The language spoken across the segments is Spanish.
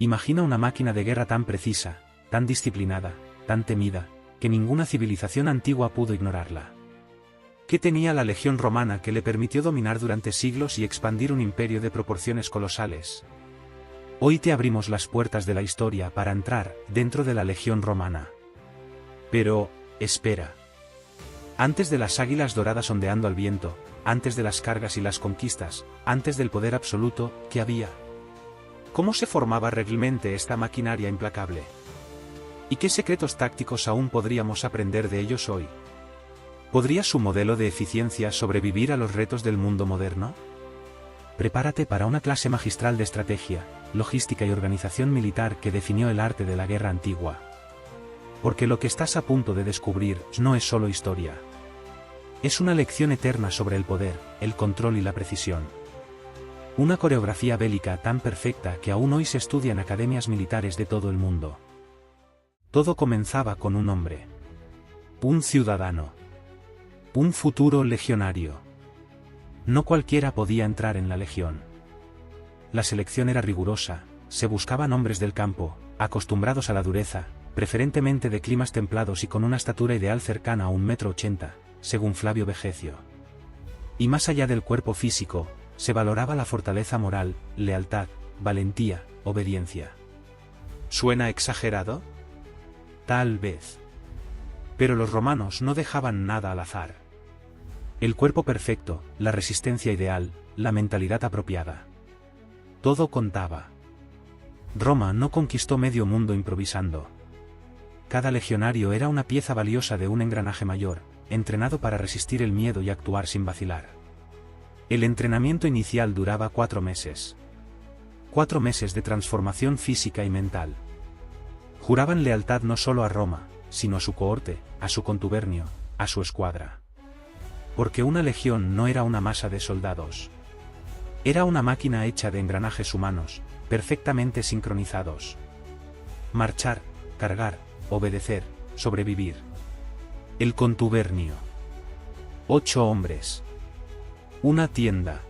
Imagina una máquina de guerra tan precisa, tan disciplinada, tan temida, que ninguna civilización antigua pudo ignorarla. ¿Qué tenía la legión romana que le permitió dominar durante siglos y expandir un imperio de proporciones colosales? Hoy te abrimos las puertas de la historia para entrar dentro de la legión romana. Pero, espera. Antes de las águilas doradas ondeando al viento, antes de las cargas y las conquistas, antes del poder absoluto, ¿qué había? ¿Cómo se formaba realmente esta maquinaria implacable? ¿Y qué secretos tácticos aún podríamos aprender de ellos hoy? ¿Podría su modelo de eficiencia sobrevivir a los retos del mundo moderno? Prepárate para una clase magistral de estrategia, logística y organización militar que definió el arte de la guerra antigua. Porque lo que estás a punto de descubrir no es solo historia. Es una lección eterna sobre el poder, el control y la precisión. Una coreografía bélica tan perfecta que aún hoy se estudia en academias militares de todo el mundo. Todo comenzaba con un hombre. Un ciudadano. Un futuro legionario. No cualquiera podía entrar en la legión. La selección era rigurosa, se buscaban hombres del campo, acostumbrados a la dureza, preferentemente de climas templados y con una estatura ideal cercana a 1,80 m, según Flavio Vegecio. Y más allá del cuerpo físico, se valoraba la fortaleza moral, lealtad, valentía, obediencia. ¿Suena exagerado? Tal vez. Pero los romanos no dejaban nada al azar. El cuerpo perfecto, la resistencia ideal, la mentalidad apropiada. Todo contaba. Roma no conquistó medio mundo improvisando. Cada legionario era una pieza valiosa de un engranaje mayor, entrenado para resistir el miedo y actuar sin vacilar. El entrenamiento inicial duraba 4 meses. 4 meses de transformación física y mental. Juraban lealtad no solo a Roma, sino a su cohorte, a su contubernio, a su escuadra. Porque una legión no era una masa de soldados. Era una máquina hecha de engranajes humanos, perfectamente sincronizados. Marchar, cargar, obedecer, sobrevivir. El contubernio. 8 hombres. Una tienda.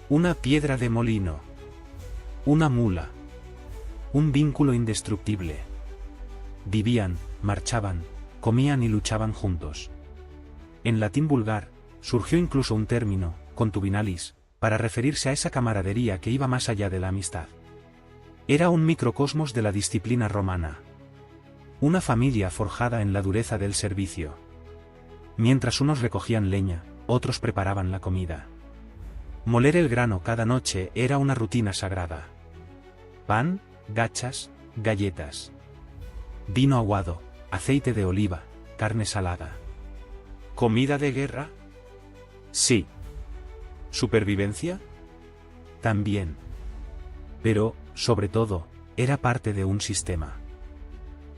Una piedra de molino. Una mula. Un vínculo indestructible. Vivían, marchaban, comían y luchaban juntos. En latín vulgar, surgió incluso un término, contubinalis, para referirse a esa camaradería que iba más allá de la amistad. Era un microcosmos de la disciplina romana. Una familia forjada en la dureza del servicio. Mientras unos recogían leña, otros preparaban la comida. Moler el grano cada noche era una rutina sagrada. Pan, gachas, galletas. Vino aguado, aceite de oliva, carne salada. ¿Comida de guerra? Sí. ¿Supervivencia? También. Pero, sobre todo, era parte de un sistema.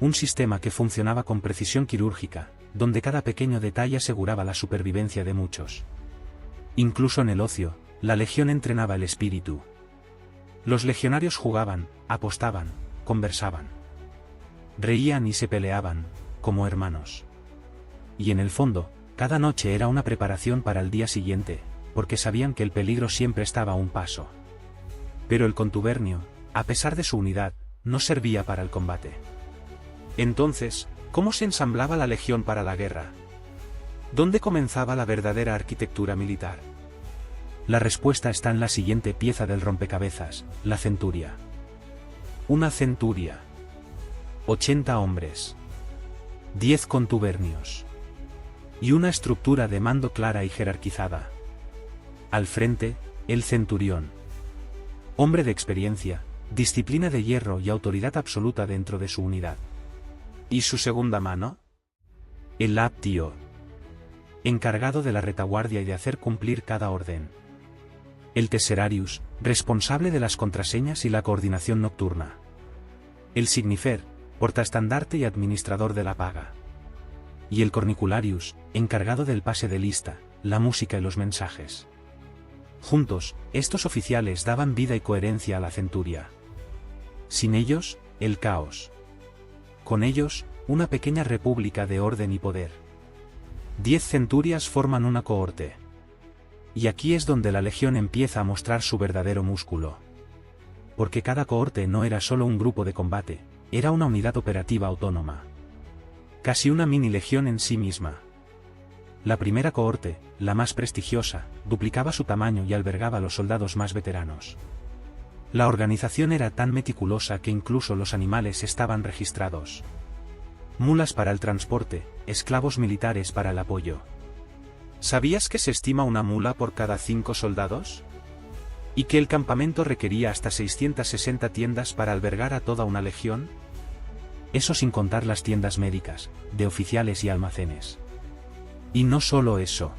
Un sistema que funcionaba con precisión quirúrgica, donde cada pequeño detalle aseguraba la supervivencia de muchos. Incluso en el ocio, la legión entrenaba el espíritu. Los legionarios jugaban, apostaban, conversaban. Reían y se peleaban, como hermanos. Y en el fondo, cada noche era una preparación para el día siguiente, porque sabían que el peligro siempre estaba a un paso. Pero el contubernio, a pesar de su unidad, no servía para el combate. Entonces, ¿cómo se ensamblaba la legión para la guerra? ¿Dónde comenzaba la verdadera arquitectura militar? La respuesta está en la siguiente pieza del rompecabezas, la centuria. Una centuria. 80 hombres. 10 contubernios. Y una estructura de mando clara y jerarquizada. Al frente, el centurión. Hombre de experiencia, disciplina de hierro y autoridad absoluta dentro de su unidad. ¿Y su segunda mano? El aptio. Encargado de la retaguardia y de hacer cumplir cada orden. El tesserarius, responsable de las contraseñas y la coordinación nocturna. El signifer, portaestandarte y administrador de la paga. Y el cornicularius, encargado del pase de lista, la música y los mensajes. Juntos, estos oficiales daban vida y coherencia a la centuria. Sin ellos, el caos. Con ellos, una pequeña república de orden y poder. 10 centurias forman una cohorte. Y aquí es donde la legión empieza a mostrar su verdadero músculo. porque cada cohorte no era solo un grupo de combate, era una unidad operativa autónoma. Casi una mini legión en sí misma. La primera cohorte, la más prestigiosa, duplicaba su tamaño y albergaba a los soldados más veteranos. La organización era tan meticulosa que incluso los animales estaban registrados. Mulas para el transporte, esclavos militares para el apoyo. ¿Sabías que se estima una mula por cada 5 soldados? ¿Y que el campamento requería hasta 660 tiendas para albergar a toda una legión? Eso sin contar las tiendas médicas, de oficiales y almacenes. Y no solo eso.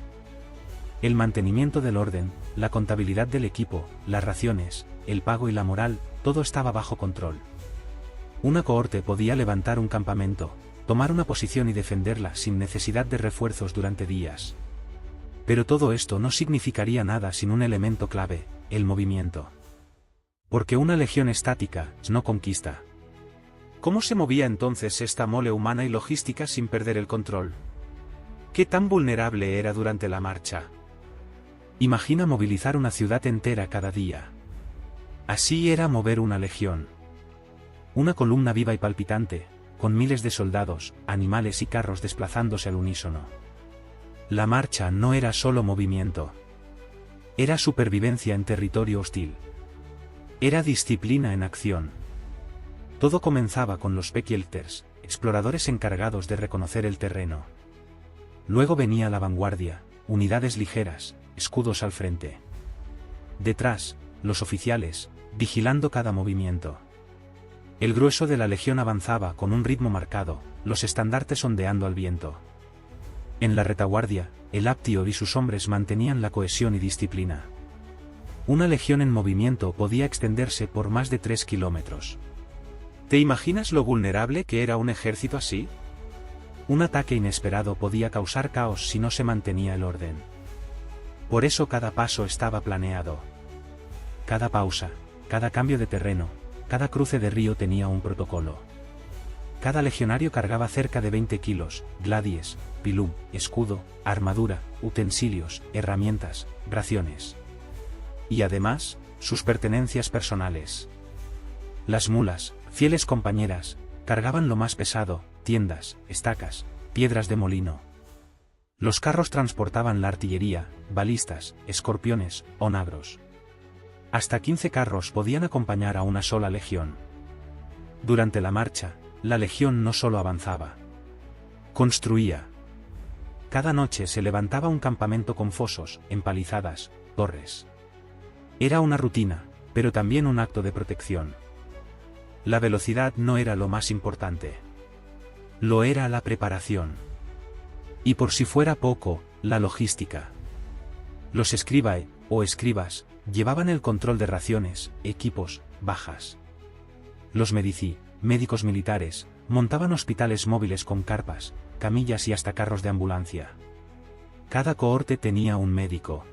El mantenimiento del orden, la contabilidad del equipo, las raciones, el pago y la moral, todo estaba bajo control. Una cohorte podía levantar un campamento, tomar una posición y defenderla sin necesidad de refuerzos durante días. Pero todo esto no significaría nada sin un elemento clave, el movimiento. Porque una legión estática no conquista. ¿Cómo se movía entonces esta mole humana y logística sin perder el control? ¿Qué tan vulnerable era durante la marcha? Imagina movilizar una ciudad entera cada día. Así era mover una legión. Una columna viva y palpitante, con miles de soldados, animales y carros desplazándose al unísono. La marcha no era solo movimiento. Era supervivencia en territorio hostil. Era disciplina en acción. Todo comenzaba con los Pekjelters, exploradores encargados de reconocer el terreno. Luego venía la vanguardia, unidades ligeras, escudos al frente. Detrás, los oficiales, vigilando cada movimiento. El grueso de la legión avanzaba con un ritmo marcado, los estandartes ondeando al viento. En la retaguardia, el Aptior y sus hombres mantenían la cohesión y disciplina. Una legión en movimiento podía extenderse por más de 3 kilómetros. ¿Te imaginas lo vulnerable que era un ejército así? Un ataque inesperado podía causar caos si no se mantenía el orden. Por eso cada paso estaba planeado. Cada pausa, cada cambio de terreno, cada cruce de río tenía un protocolo. Cada legionario cargaba cerca de 20 kilos, gladies, pilum, escudo, armadura, utensilios, herramientas, raciones. Y además, sus pertenencias personales. Las mulas, fieles compañeras, cargaban lo más pesado, tiendas, estacas, piedras de molino. Los carros transportaban la artillería, balistas, escorpiones, onagros. Hasta 15 carros podían acompañar a una sola legión. Durante la marcha, la legión no solo avanzaba. Construía. Cada noche se levantaba un campamento con fosos, empalizadas, torres. Era una rutina, pero también un acto de protección. La velocidad no era lo más importante. Lo era la preparación. Y por si fuera poco, la logística. Los scribae, o escribas, llevaban el control de raciones, equipos, bajas. Los medici, médicos militares, montaban hospitales móviles con carpas, camillas y hasta carros de ambulancia. Cada cohorte tenía un médico.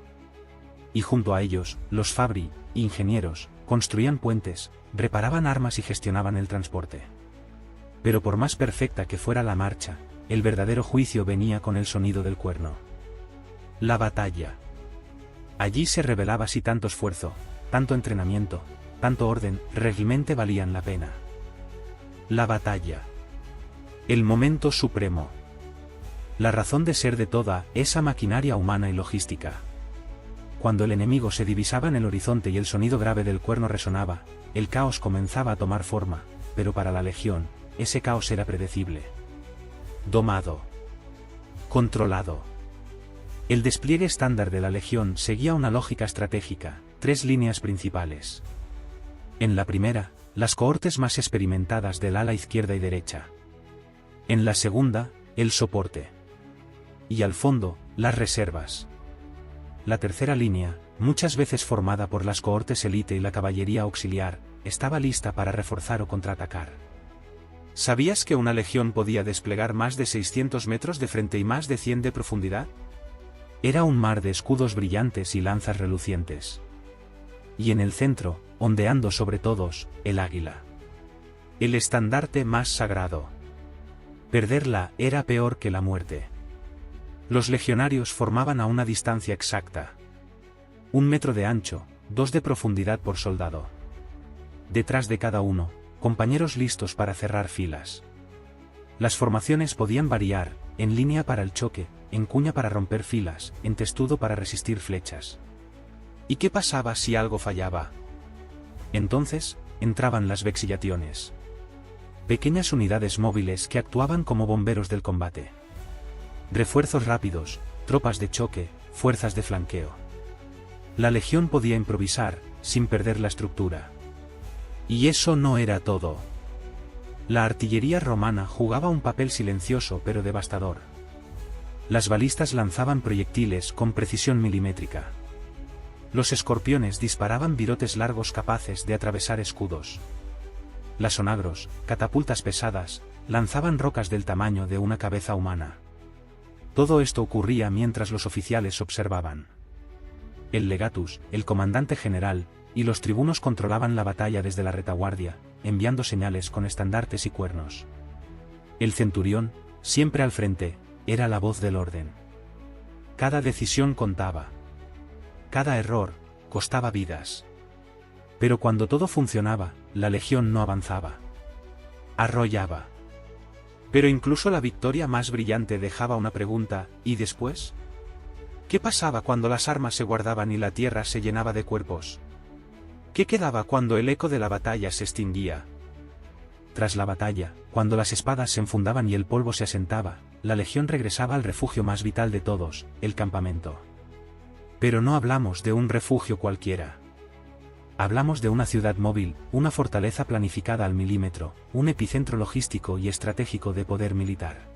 Y junto a ellos, los fabri, ingenieros, construían puentes, reparaban armas y gestionaban el transporte. Pero por más perfecta que fuera la marcha, el verdadero juicio venía con el sonido del cuerno. La batalla. Allí se revelaba si tanto esfuerzo, tanto entrenamiento, tanto orden, realmente valían la pena. La batalla. El momento supremo. La razón de ser de toda esa maquinaria humana y logística. Cuando el enemigo se divisaba en el horizonte y el sonido grave del cuerno resonaba, el caos comenzaba a tomar forma, pero para la legión, ese caos era predecible. Domado. Controlado. El despliegue estándar de la legión seguía una lógica estratégica, 3 líneas principales. En la primera, las cohortes más experimentadas del ala izquierda y derecha. En la segunda, el soporte. Y al fondo, las reservas. La tercera línea, muchas veces formada por las cohortes élite y la caballería auxiliar, estaba lista para reforzar o contraatacar. ¿Sabías que una legión podía desplegar más de 600 metros de frente y más de 100 de profundidad? Era un mar de escudos brillantes y lanzas relucientes. Y en el centro, ondeando sobre todos, el águila. El estandarte más sagrado. Perderla era peor que la muerte. Los legionarios formaban a una distancia exacta. 1 metro de ancho, 2 de profundidad por soldado. detrás de cada uno, compañeros listos para cerrar filas. Las formaciones podían variar, en línea para el choque, en cuña para romper filas, en testudo para resistir flechas. ¿Y qué pasaba si algo fallaba? Entonces, entraban las vexillationes. Pequeñas unidades móviles que actuaban como bomberos del combate. Refuerzos rápidos, tropas de choque, fuerzas de flanqueo. La legión podía improvisar, sin perder la estructura. Y eso no era todo. La artillería romana jugaba un papel silencioso pero devastador. Las balistas lanzaban proyectiles con precisión milimétrica. Los escorpiones disparaban virotes largos capaces de atravesar escudos. Las onagros, catapultas pesadas, lanzaban rocas del tamaño de una cabeza humana. Todo esto ocurría mientras los oficiales observaban. El legatus, el comandante general, y los tribunos controlaban la batalla desde la retaguardia, enviando señales con estandartes y cuernos. El centurión, siempre al frente, era la voz del orden. Cada decisión contaba. Cada error costaba vidas. Pero cuando todo funcionaba, la legión no avanzaba. Arrollaba. Pero incluso la victoria más brillante dejaba una pregunta, ¿y después? ¿Qué pasaba cuando las armas se guardaban y la tierra se llenaba de cuerpos? ¿Qué quedaba cuando el eco de la batalla se extinguía? Tras la batalla, cuando las espadas se enfundaban y el polvo se asentaba, la legión regresaba al refugio más vital de todos, el campamento. Pero no hablamos de un refugio cualquiera. Hablamos de una ciudad móvil, una fortaleza planificada al milímetro, un epicentro logístico y estratégico de poder militar.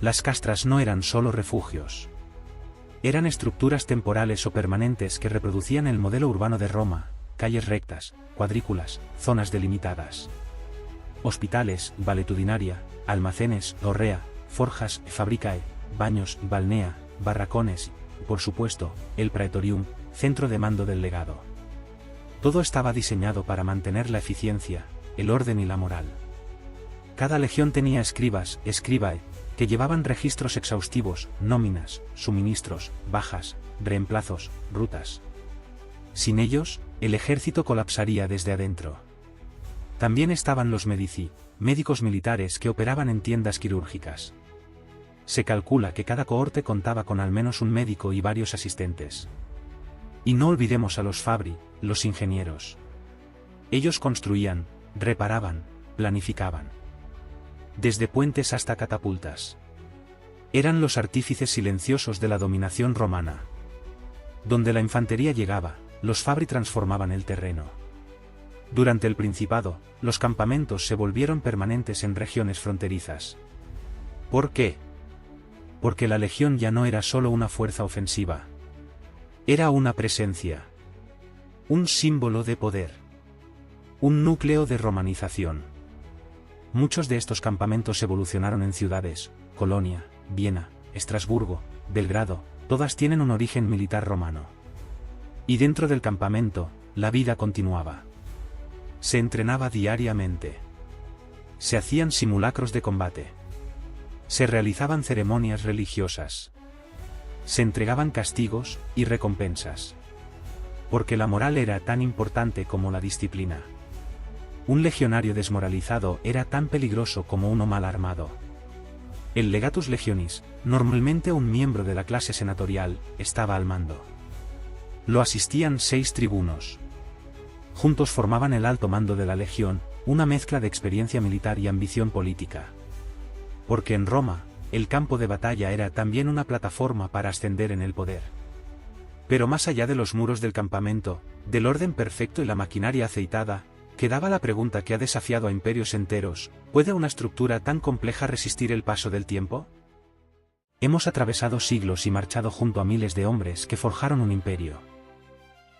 Las castras no eran solo refugios. Eran estructuras temporales o permanentes que reproducían el modelo urbano de Roma, calles rectas, cuadrículas, zonas delimitadas. Hospitales, valetudinaria, almacenes, horrea, forjas, fabricae, baños, balnea, barracones, y, por supuesto, el praetorium, centro de mando del legado. Todo estaba diseñado para mantener la eficiencia, el orden y la moral. Cada legión tenía escribas, scribae, que llevaban registros exhaustivos, nóminas, suministros, bajas, reemplazos, rutas. Sin ellos, el ejército colapsaría desde adentro. También estaban los medici, médicos militares que operaban en tiendas quirúrgicas. Se calcula que cada cohorte contaba con al menos un médico y varios asistentes. Y no olvidemos a los fabri, los ingenieros. Ellos construían, reparaban, planificaban. Desde puentes hasta catapultas. Eran los artífices silenciosos de la dominación romana. Donde la infantería llegaba, los fabri transformaban el terreno. Durante el Principado, los campamentos se volvieron permanentes en regiones fronterizas. ¿Por qué? Porque la legión ya no era solo una fuerza ofensiva. Era una presencia. Un símbolo de poder. Un núcleo de romanización. Muchos de estos campamentos evolucionaron en ciudades, Colonia, Viena, Estrasburgo, Belgrado, todas tienen un origen militar romano. Y dentro del campamento, la vida continuaba. Se entrenaba diariamente. Se hacían simulacros de combate. Se realizaban ceremonias religiosas. Se entregaban castigos y recompensas. Porque la moral era tan importante como la disciplina. Un legionario desmoralizado era tan peligroso como uno mal armado. El legatus legionis, normalmente un miembro de la clase senatorial, estaba al mando. Lo asistían 6 tribunos. Juntos formaban el alto mando de la legión, una mezcla de experiencia militar y ambición política. Porque en Roma, el campo de batalla era también una plataforma para ascender en el poder. Pero más allá de los muros del campamento, del orden perfecto y la maquinaria aceitada, quedaba la pregunta que ha desafiado a imperios enteros: ¿puede una estructura tan compleja resistir el paso del tiempo? Hemos atravesado siglos y marchado junto a miles de hombres que forjaron un imperio.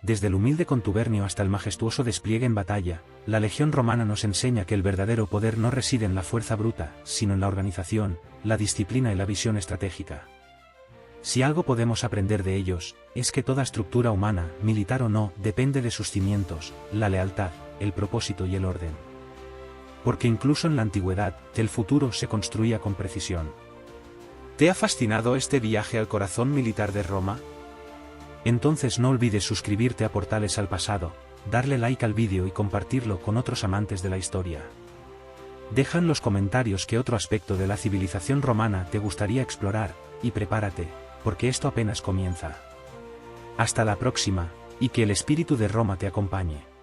Desde el humilde contubernio hasta el majestuoso despliegue en batalla, la legión romana nos enseña que el verdadero poder no reside en la fuerza bruta, sino en la organización, la disciplina y la visión estratégica. Si algo podemos aprender de ellos, es que toda estructura humana, militar o no, depende de sus cimientos, la lealtad, el propósito y el orden. Porque incluso en la antigüedad, el futuro se construía con precisión. ¿Te ha fascinado este viaje al corazón militar de Roma? Entonces no olvides suscribirte a Portales al Pasado, darle like al vídeo y compartirlo con otros amantes de la historia. Deja en los comentarios qué otro aspecto de la civilización romana te gustaría explorar, y prepárate, porque esto apenas comienza. Hasta la próxima, y que el espíritu de Roma te acompañe.